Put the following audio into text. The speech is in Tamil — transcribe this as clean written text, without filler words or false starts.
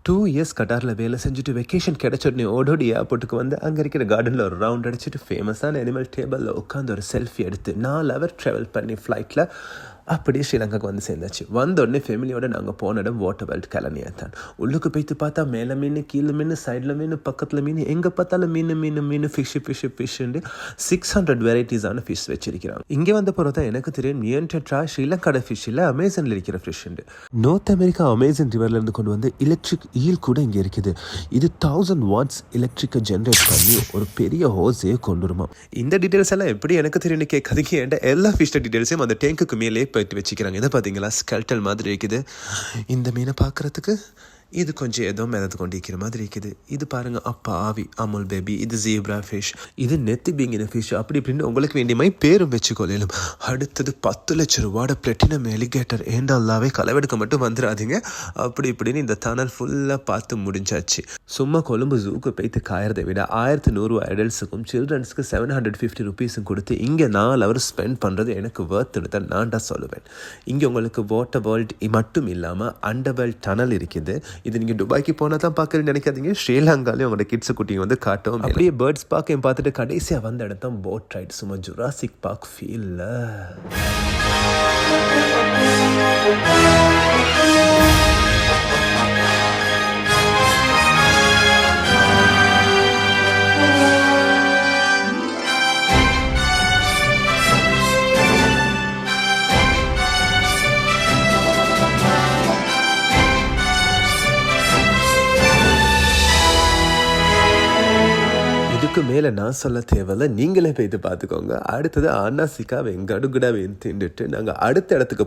2 இயர்ஸ் கட்டாரில் வேலை செஞ்சுட்டு வெக்கேஷன் கிடைச்ச உடனே ஓடோடி ஏர்போர்ட்டுக்கு வந்து அங்கே இருக்கிற கார்டனில் ஒரு ரவுண்ட் அடிச்சுட்டு ஃபேமஸான அனிமல் டேபிளில் உட்காந்து ஒரு செல்ஃபி எடுத்து 4 ஹவர் ட்ராவல் பண்ணி ஃப்ளைட்டில் அப்படியே ஸ்ரீலங்காவுக்கு வந்து சேர்ந்தாச்சு. வந்த உடனே ஃபேமிலியோட நாங்கள் போன இடம் வாட்டர் வேர்ல்ட் கலனியாக தான். உள்ளுக்கு போய்த்து பார்த்தா மேலே மீன், கீழே மீன், சைடில் மீன், பக்கத்தில் மீன், எங்கே பார்த்தாலும் மீன் ஃபிஷ்ஷுண்டு 600 வெரைட்டிஸான ஃபிஷ் வச்சிருக்கிறாங்க. இங்கே வந்த பிறகு தான் எனக்கு தெரியும் நியன்டெட்ரா ஸ்ரீலங்காட ஃபிஷ் இல்லை, அமேசானில் இருக்கிற ஃபிஷ் உண்டு. நார்த் அமெரிக்கா அமேசான் ரிவர்லேருந்து கொண்டு வந்து எலக்ட்ரிக் ஈல் கூட இங்கே இருக்குது. இது 1000 வாட்ஸ் எலக்ட்ரிக்கை ஜென்ரேட் பண்ணி ஒரு பெரிய ஹோஸே கொண்டு வருமா. இந்த டீட்டெயில்ஸ் எல்லாம் எப்படி எனக்கு தெரியும்னு கேட்காதீங்க. என்கிட்ட எல்லா ஃபிஷ் டீட்டெயில்ஸையும் அந்த டேங்குக்கு மேலே போயிட்டு வச்சுக்கிறாங்க. இதை பார்த்தீங்களா, ஸ்கெல்டல் மாதிரி இருக்குது. இந்த மீனை பார்க்குறதுக்கு இது கொஞ்சம் ஏதோ மிதந்து கொண்டு இருக்கிற மாதிரி இருக்குது. இது பாருங்க, அப்பா ஆவி அமுல் பேபி, இது ஜீப்ரா ஃபிஷ், இது நெத்தி பீங்கின ஃபிஷ், அப்படி இப்படின்னு உங்களுக்கு வேண்டியமாய் பேரும் வச்சுக்கொள்ளும். அடுத்தது 10 லட்சம் ரூபாட பிளாட்டினம் எலிகேட்டர். ஏண்டாவே களவெடுக்க மட்டும் வந்துடாதீங்க. அப்படி இப்படின்னு இந்த தனல் ஃபுல்லாக பார்த்து முடிஞ்சாச்சு. சும்மா கொழும்பு ஜூக்கு போய்த்து காயறதை விட 1100 அடல்ட்ஸுக்கும் சில்ட்ரன்ஸுக்கு 750 ருபீஸும் கொடுத்து இங்கே 4 ஹவர் ஸ்பெண்ட் பண்ணுறது எனக்கு வர்த்துன்னு தான் நான் சொல்லுவேன். இங்கே உங்களுக்கு வாட்டர் வேர்ல்ட் மட்டும் இல்லாமல் அண்டர் வேர்ல்ட் டனல் இருக்குது. இது நீங்கள் துபாய்க்கு போனால் தான் பார்க்கணும்னு நினைக்காதீங்க. ஸ்ரீலங்காலையும் உங்களோட கிட்ஸு குட்டிங்க வந்து காட்டும். அப்படியே பேர்ட்ஸ் பார்க்க பார்த்துட்டு கடைசியாக வந்த இடத்தான் போட் ரைட். சும்மா ஜுராசிக் பார்க் ஃபீல்ல. இதுக்கு மேலே நான் சொல்ல தேவையில்ல, நீங்களே போய்த்து பார்த்துக்கோங்க. அடுத்தது அன்னாசிக்கா வெங்கடுகுடா தின்னுட்டு நாங்கள் அடுத்த இடத்துக்கு